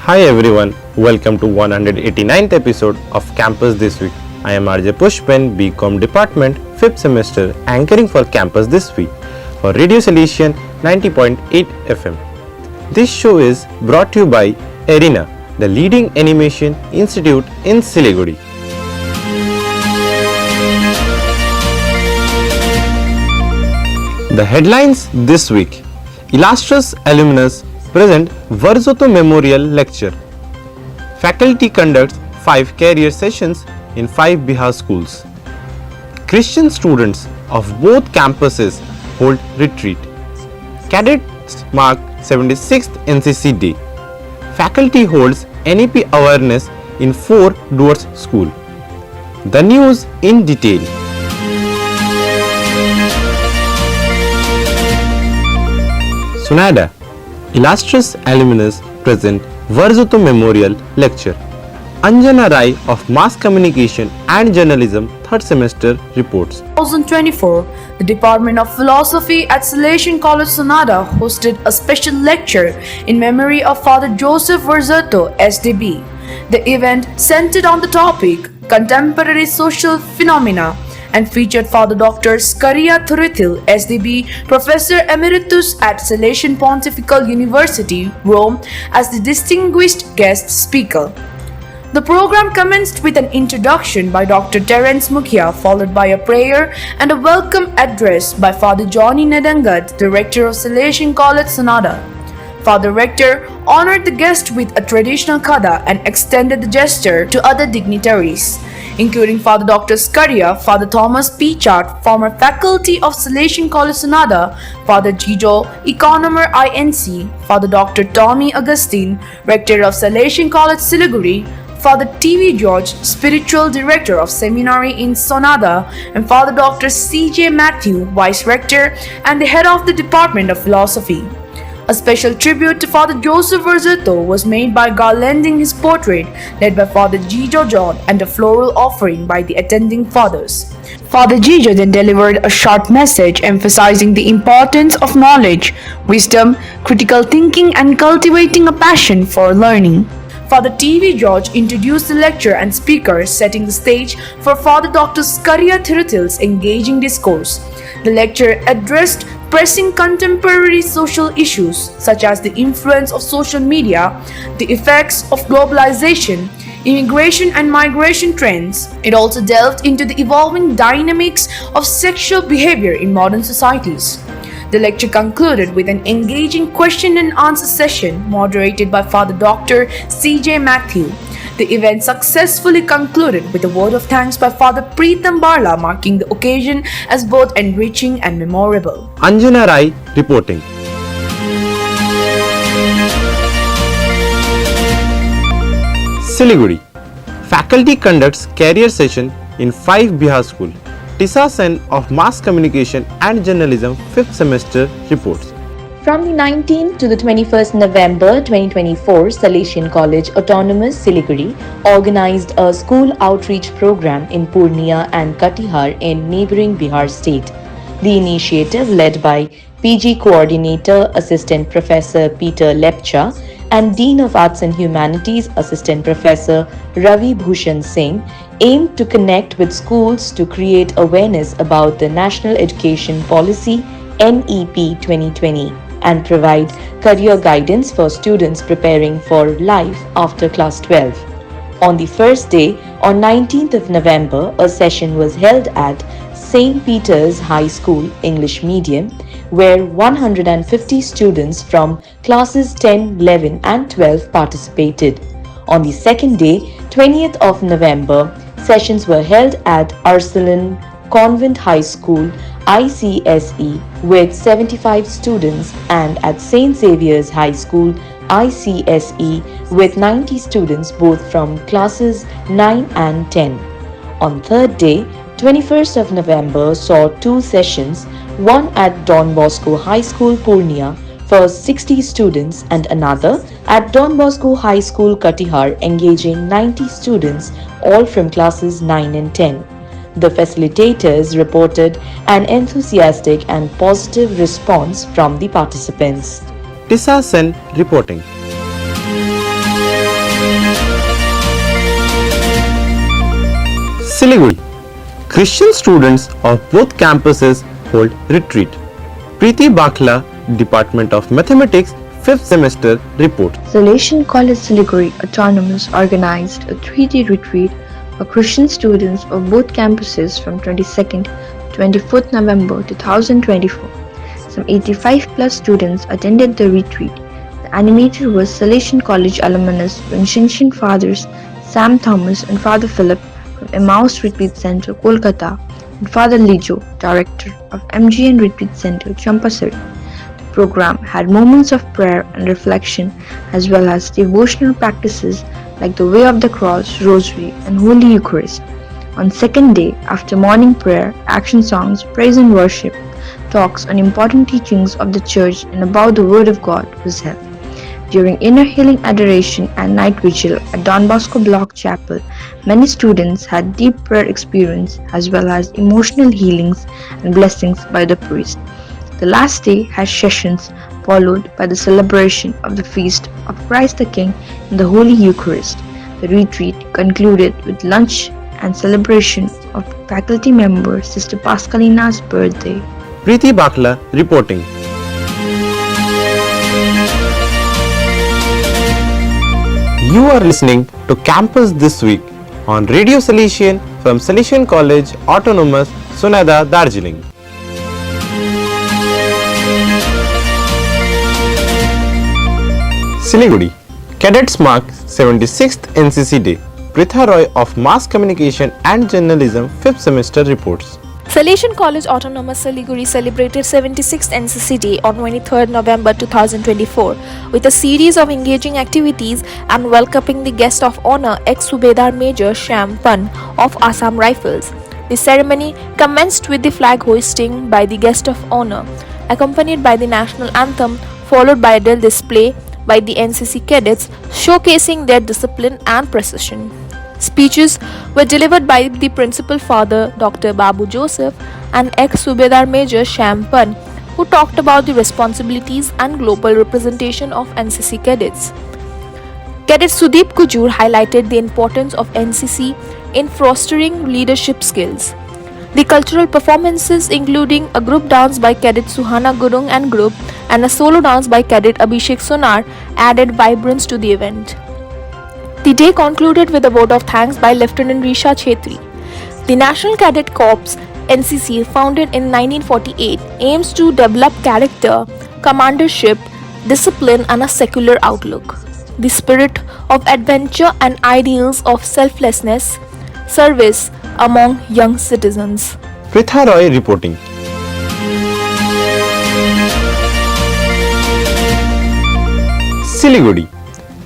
Hi everyone, welcome to 189th episode of Campus This Week. I am RJ Pushpen, BCom Department, 5th semester, anchoring for Campus This Week for Radio Salesian 90.8 FM. This show is brought to you by Arena, the leading animation institute in Siliguri. The headlines this week: Illustrious Alumnus present Verzotto Memorial Lecture. Faculty conducts 5 career sessions in 5 Bihar schools. Christian students of both campuses hold retreat. Cadets Mark 76th NCC Day. Faculty holds NEP Awareness in 4 Doors School. The news in detail. Sonada. Illustrious Alumnus present Verzotto Memorial Lecture. Anjana of Mass Communication and Journalism 3rd semester reports. 2024, the Department of Philosophy at Salesian College Sonada hosted a special lecture in memory of Father Joseph Verzotto, SDB. The event centered on the topic Contemporary Social Phenomena and featured Father Dr. Skaria Thurithil, SDB, Professor Emeritus at Salesian Pontifical University, Rome, as the distinguished guest speaker. The program commenced with an introduction by Dr. Terence Mukhia, followed by a prayer and a welcome address by Father Johnny Nedangat, Director of Salesian College Sonada. Father Rector honored the guest with a traditional kada and extended the gesture to other dignitaries, including Father Dr. Skaria, Father Thomas P. Chart, former faculty of Salesian College Sonada, Father Gijo, Economer INC, Father Dr. Tommy Augustine, Rector of Salesian College Siliguri, Father T.V. George, Spiritual Director of Seminary in Sonada, and Father Dr. C.J. Matthew, Vice Rector and the Head of the Department of Philosophy. A special tribute to Father Joseph Verzotto was made by garlanding his portrait, led by Father Gijo John, and a floral offering by the attending fathers. Father Gijo then delivered a short message emphasizing the importance of knowledge, wisdom, critical thinking, and cultivating a passion for learning. Father T.V. George introduced the lecture and speakers, setting the stage for Father Dr. Skaria Thurithil's engaging discourse. The lecture addressed pressing contemporary social issues such as the influence of social media, the effects of globalization, immigration and migration trends. It also delved into the evolving dynamics of sexual behavior in modern societies. The lecture concluded with an engaging question and answer session moderated by Father Dr. C.J. Matthew. The event successfully concluded with a word of thanks by Father Priti Baxla, marking the occasion as both enriching and memorable. Anjana reporting. Siliguri. Faculty conducts career session in 5 Bihar school. Tisa Sen of Mass Communication and Journalism 5th semester reports. From the 19th to the 21st November 2024, Salesian College Autonomous Siliguri organized a school outreach program in Purnia and Katihar in neighboring Bihar state. The initiative, led by PG Coordinator Assistant Professor Peter Lepcha and Dean of Arts and Humanities Assistant Professor Ravi Bhushan Singh, aimed to connect with schools to create awareness about the National Education Policy NEP 2020 and provide career guidance for students preparing for life after class 12. On the first day, on 19th of November, a session was held at St. Peter's High School English Medium, where 150 students from classes 10, 11 and 12 participated. On the second day, 20th of November, sessions were held at Ursuline Convent High School ICSE with 75 students and at St. Xavier's High School ICSE with 90 students both from classes 9 and 10. On third day, 21st of November saw 2 sessions, one at Don Bosco High School Purnia for 60 students and another at Don Bosco High School Katihar engaging 90 students all from classes 9 and 10. The facilitators reported an enthusiastic and positive response from the participants. Tisa Sen reporting. Siliguri. Christian students of both campuses hold retreat. Priti Baxla, Department of Mathematics, 5th semester report. Salesian College Siliguri Autonomous organized a 3-day retreat for Christian students of both campuses from 22nd to 24th November 2024. Some 85 plus students attended the retreat. The animator was Salesian College alumnus Vincentian Fathers Sam Thomas and Father Philip from Emmaus Retreat Center, Kolkata, and Father Lijo, Director of MGN Retreat Center, Champasari. The program had moments of prayer and reflection as well as devotional practices like the Way of the Cross, Rosary, and Holy Eucharist. On second day, after morning prayer, action songs, praise and worship, talks on important teachings of the Church and about the Word of God was held. During inner healing adoration and night vigil at Don Bosco Block Chapel, many students had deep prayer experience as well as emotional healings and blessings by the priest. The last day had sessions followed by the celebration of the feast of Christ the King in the Holy Eucharist. The retreat concluded with lunch and celebration of faculty member Sister Pascalina's birthday. Priti Baxla reporting. You are listening to Campus This Week on Radio Salesian from Salesian College Autonomous, Sonada, Darjeeling. Siliguri. Cadets Mark 76th NCC Day. Pritha of Mass Communication and Journalism 5th semester reports. Salesian College Autonomous Siliguri celebrated 76th NCC Day on 23rd November 2024 with a series of engaging activities and welcoming the guest of honor ex-Subedar Major Shyam Pan of Assam Rifles. The ceremony commenced with the flag hoisting by the guest of honor, accompanied by the national anthem, followed by a drill display by the NCC cadets showcasing their discipline and precision. Speeches were delivered by the Principal Father Dr. Babu Joseph and ex-Subedar Major Shyam Pan, who talked about the responsibilities and global representation of NCC cadets. Cadet Sudeep Kujur highlighted the importance of NCC in fostering leadership skills. The cultural performances, including a group dance by Cadet Suhana Gurung and group and a solo dance by Cadet Abhishek Sonar, added vibrance to the event. The day concluded with a vote of thanks by Lieutenant Risha Chetri. The National Cadet Corps NCC, founded in 1948, aims to develop character, commandership, discipline and a secular outlook. The spirit of adventure and ideals of selflessness, service among young citizens. Pritha reporting. Siliguri.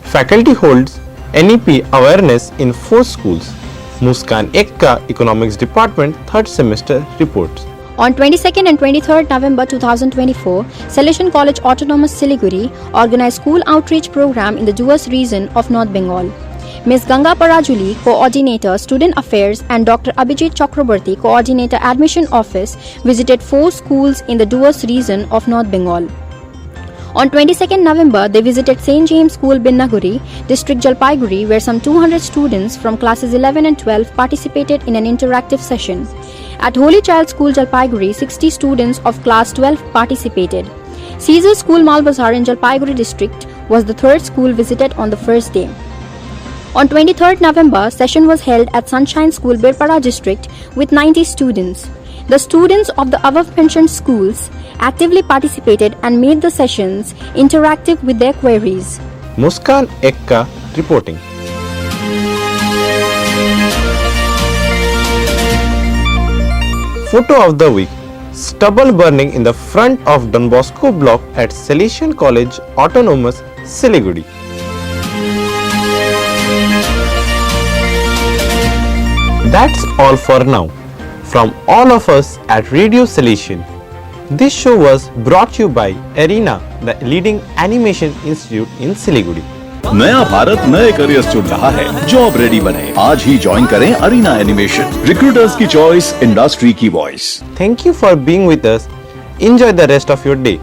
Faculty holds NEP Awareness in 4 schools. Muskaan Ekka Economics Department 3rd semester reports. On 22nd and 23rd November 2024, Salesian College Autonomous Siliguri organized school outreach program in the Duas region of North Bengal. Ms. Ganga Parajuli, Coordinator Student Affairs, and Dr. Abhijit Chakraborty, Coordinator Admission Office, visited 4 schools in the Duas region of North Bengal. On 22nd November, they visited St. James School, Binnaguri, District Jalpaiguri, where some 200 students from classes 11 and 12 participated in an interactive session. At Holy Child School, Jalpaiguri, 60 students of class 12 participated. Caesar School, Malbazar in Jalpaiguri District was the 3rd school visited on the first day. On 23rd November, session was held at Sunshine School, Birpara District with 90 students. The students of the above-mentioned schools actively participated and made the sessions interactive with their queries. Muskaan Ekka reporting. Photo of the week. Stubble burning in the front of Don Bosco block at Salesian College Autonomous, Siliguri. That's all for now. From all of us at Radio Salesian, this show was brought to you by Arena, the leading animation institute in Siliguri. नया भारत नए careers चुन रहा है। Job ready बने, आज ही join करें arena animation. Recruiters की choice, industry की voice. Thank you for being with us. Enjoy the rest of your day.